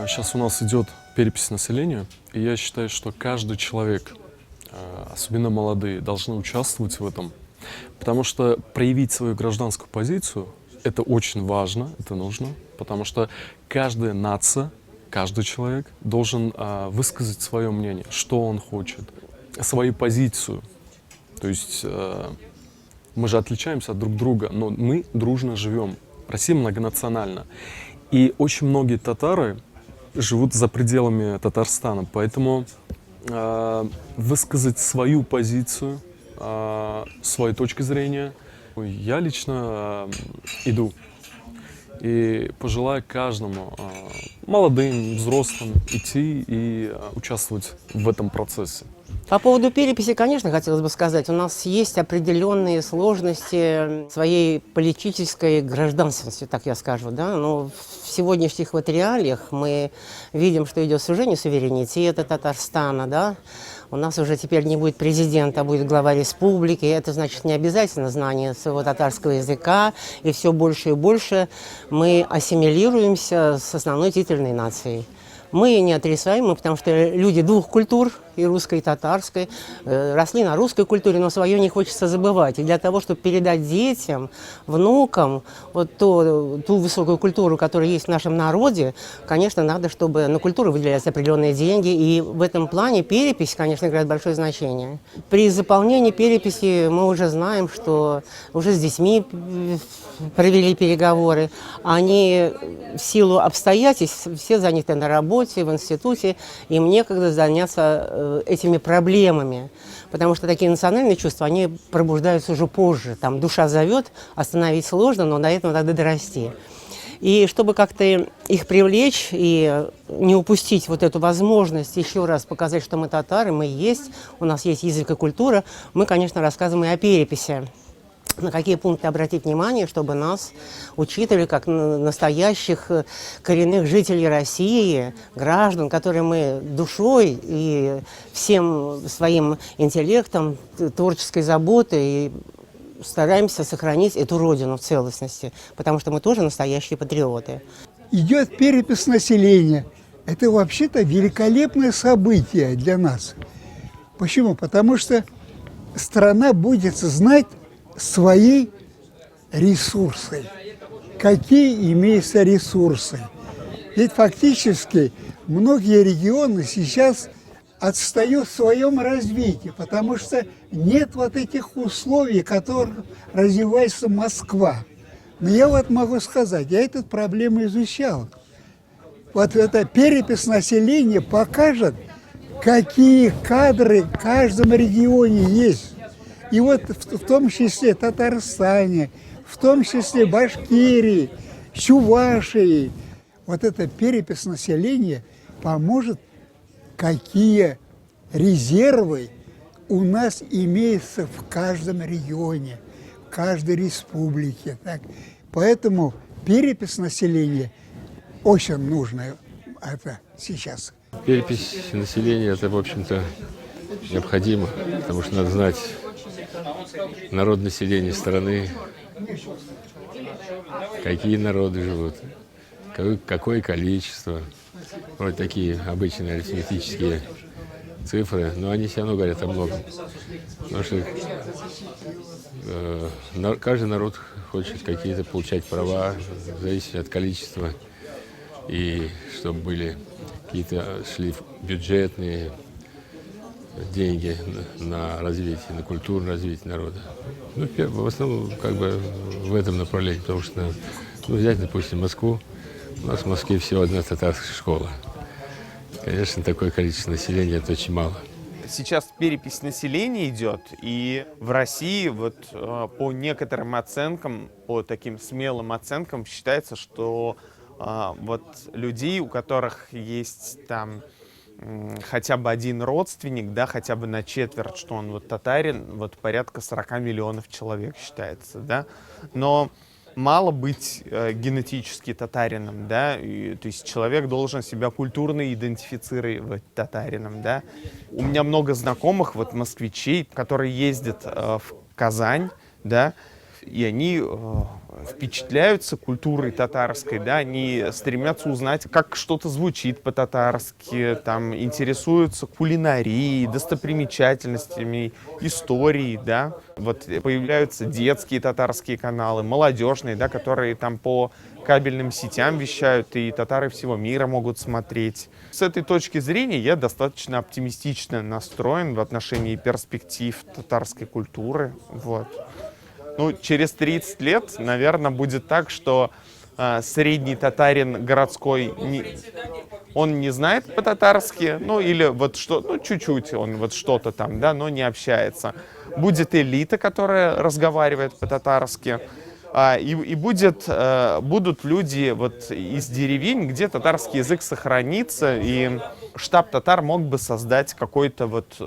Сейчас у нас идет перепись населения, и я считаю, что каждый человек, особенно молодые, должны участвовать в этом, потому что проявить свою гражданскую позицию — это очень важно, это нужно, потому что каждая нация, каждый человек должен высказать свое мнение, что он хочет, свою позицию. То есть мы же отличаемся от друг друга, но мы дружно живем. Россия многонациональна. И очень многие татары живут за пределами Татарстана, поэтому высказать свою позицию, свою точку зрения, я лично иду и пожелаю каждому, молодым, взрослым, идти и участвовать в этом процессе. По поводу переписи, конечно, хотелось бы сказать, у нас есть определенные сложности своей политической гражданственности, так я скажу, да, но в сегодняшних вот реалиях мы видим, что идет сужение суверенитета Татарстана, да, у нас уже теперь не будет президента, а будет глава республики, это значит не обязательно знание своего татарского языка, и все больше и больше мы ассимилируемся с основной титульной нацией. Мы не отрицаем, потому что люди двух культур, и русской, и татарской, росли на русской культуре, но свое не хочется забывать. И для того, чтобы передать детям, внукам вот ту высокую культуру, которая есть в нашем народе, конечно, надо, чтобы на культуру выделялись определенные деньги. И в этом плане перепись, конечно, играет большое значение. При заполнении переписи мы уже знаем, что уже с детьми провели переговоры. Они в силу обстоятельств все заняты на работе, в институте, им некогда заняться этими проблемами, потому что такие национальные чувства, они пробуждаются уже позже. Там душа зовет, остановить сложно, но до этого надо дорасти. И чтобы как-то их привлечь и не упустить вот эту возможность еще раз показать, что мы татары, мы есть, у нас есть язык и культура, мы, конечно, рассказываем и о переписи. На какие пункты обратить внимание, чтобы нас учитывали как настоящих коренных жителей России, граждан, которые мы душой и всем своим интеллектом, творческой заботой и стараемся сохранить эту родину в целостности, потому что мы тоже настоящие патриоты. Идет перепись населения. Это вообще-то великолепное событие для нас. Почему? Потому что страна будет знать свои ресурсы. Какие имеются ресурсы? Ведь фактически многие регионы сейчас отстают в своем развитии, потому что нет вот этих условий, которые развивается Москва. Но я вот могу сказать, я эту проблему изучал. Вот эта перепись населения покажет, какие кадры в каждом регионе есть. И вот в том числе Татарстане, в том числе Башкирии, Чувашии, вот эта перепись населения поможет, какие резервы у нас имеются в каждом регионе, в каждой республике. Так? Поэтому перепись населения очень нужна это сейчас. Перепись населения – это, в общем-то, необходимо, потому что надо знать народ населения страны, какие народы живут, какое количество. Вот такие обычные арифметические цифры, но они все равно говорят о многом. Потому что каждый народ хочет какие-то получать права, в зависимости от количества, и чтобы были какие-то шли бюджетные деньги на развитие, на культурное развитие народа. Ну, в основном, как бы в этом направлении, потому что, ну, взять, допустим, Москву, у нас в Москве всего одна татарская школа. Конечно, такое количество населения – это очень мало. Сейчас перепись населения идет, и в России вот по некоторым оценкам, по таким смелым оценкам, считается, что вот людей, у которых есть там хотя бы один родственник, да, хотя бы на четверть, что он вот татарин, вот порядка 40 миллионов человек считается, да. Но мало быть генетически татарином, да, то есть человек должен себя культурно идентифицировать татарином, да. У меня много знакомых, вот москвичей, которые ездят в Казань, да, и они впечатляются культурой татарской, да, они стремятся узнать, как что-то звучит по-татарски, там, интересуются кулинарией, достопримечательностями, историей, да. Вот появляются детские татарские каналы, молодежные, да, которые там по кабельным сетям вещают, и татары всего мира могут смотреть. С этой точки зрения я достаточно оптимистично настроен в отношении перспектив татарской культуры. Вот. Ну, через 30 лет, наверное, будет так, что средний татарин городской, он не знает по-татарски, ну, или вот что, ну, чуть-чуть он вот что-то там, да, но не общается. Будет элита, которая разговаривает по-татарски, и будут люди вот из деревень, где татарский язык сохранится, и штаб татар мог бы создать какой-то вот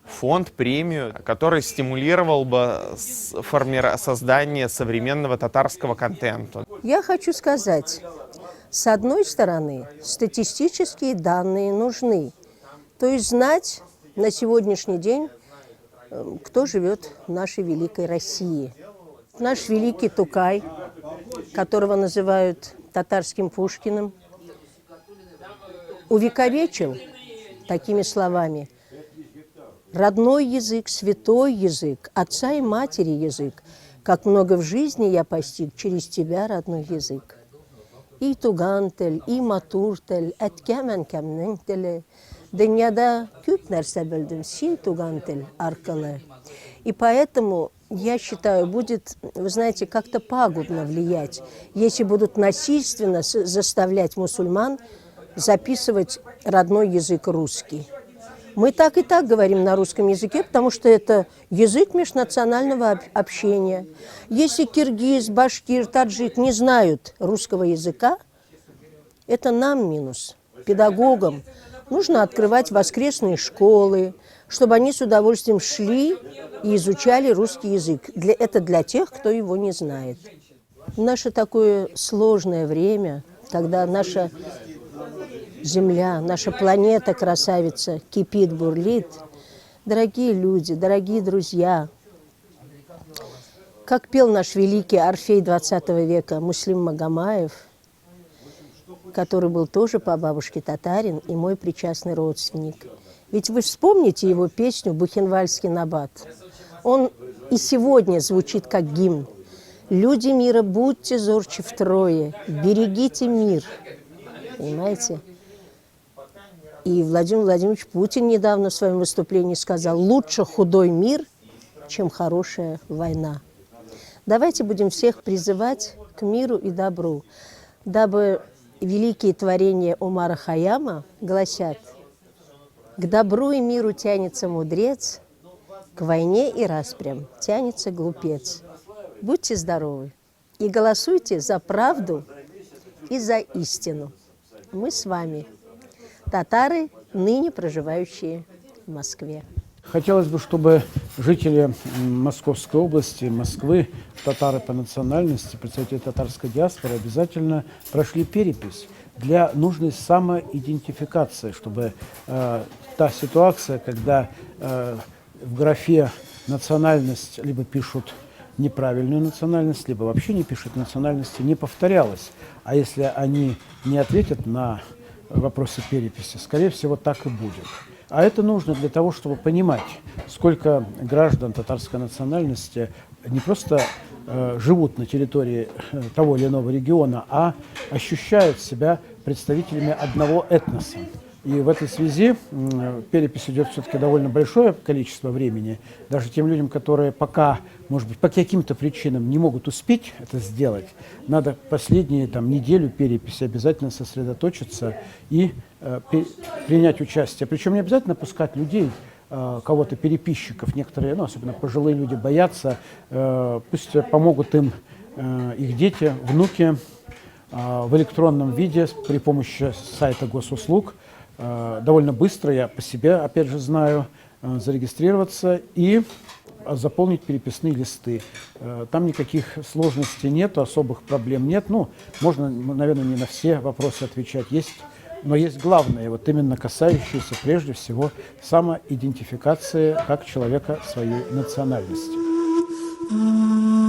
фонд, премию, который стимулировал бы создание современного татарского контента. Я хочу сказать, с одной стороны, статистические данные нужны. То есть знать на сегодняшний день, кто живет в нашей великой России. Наш великий Тукай, которого называют татарским Пушкиным, увековечил такими словами: родной язык, святой язык, отца и матери язык, как много в жизни я постиг через тебя, родной язык. И тугантель, и матуртель, әткәмен кәмнең теле, дөньяда күп нәрсә белдем, син тугантель аркылы. И поэтому, я считаю, будет, вы знаете, как-то пагубно влиять, если будут насильственно заставлять мусульман записывать родной язык русский. Мы так и так говорим на русском языке, потому что это язык межнационального общения. Если киргиз, башкир, таджик не знают русского языка, это нам минус, педагогам. Нужно открывать воскресные школы, чтобы они с удовольствием шли и изучали русский язык. Это для тех, кто его не знает. В наше такое сложное время, когда наша Земля, наша планета, красавица, кипит, бурлит. Дорогие люди, дорогие друзья, как пел наш великий Орфей XX века Муслим Магомаев, который был тоже по бабушке татарин и мой причастный родственник. Ведь вы вспомните его песню «Бухенвальский набат». Он и сегодня звучит как гимн. «Люди мира, будьте зорче втрое, берегите мир». Понимаете? И Владимир Владимирович Путин недавно в своем выступлении сказал: лучше худой мир, чем хорошая война. Давайте будем всех призывать к миру и добру, дабы великие творения Омара Хайяма гласят: к добру и миру тянется мудрец, к войне и распрям тянется глупец. Будьте здоровы и голосуйте за правду и за истину. Мы с вами, татары, ныне проживающие в Москве. Хотелось бы, чтобы жители Московской области, Москвы, татары по национальности, представители татарской диаспоры обязательно прошли перепись для нужной самоидентификации, чтобы та ситуация, когда в графе национальность либо пишут неправильную национальность, либо вообще не пишут национальности, не повторялась. А если они не ответят на вопросы переписи, скорее всего, так и будет. А это нужно для того, чтобы понимать, сколько граждан татарской национальности не просто живут на территории того или иного региона, а ощущают себя представителями одного этноса. И в этой связи перепись идет все-таки довольно большое количество времени. Даже тем людям, которые пока, может быть, по каким-то причинам не могут успеть это сделать, надо последние неделю переписи обязательно сосредоточиться и принять участие. Причем не обязательно пускать людей, кого-то переписчиков. Некоторые, особенно пожилые люди, боятся. Пусть помогут им их дети, внуки в электронном виде при помощи сайта госуслуг. Довольно быстро, я по себе, опять же, знаю, зарегистрироваться и заполнить переписные листы. Там никаких сложностей нет, особых проблем нет. Можно, наверное, не на все вопросы отвечать. Но есть главное, вот именно касающееся прежде всего самоидентификации как человека своей национальности. Thank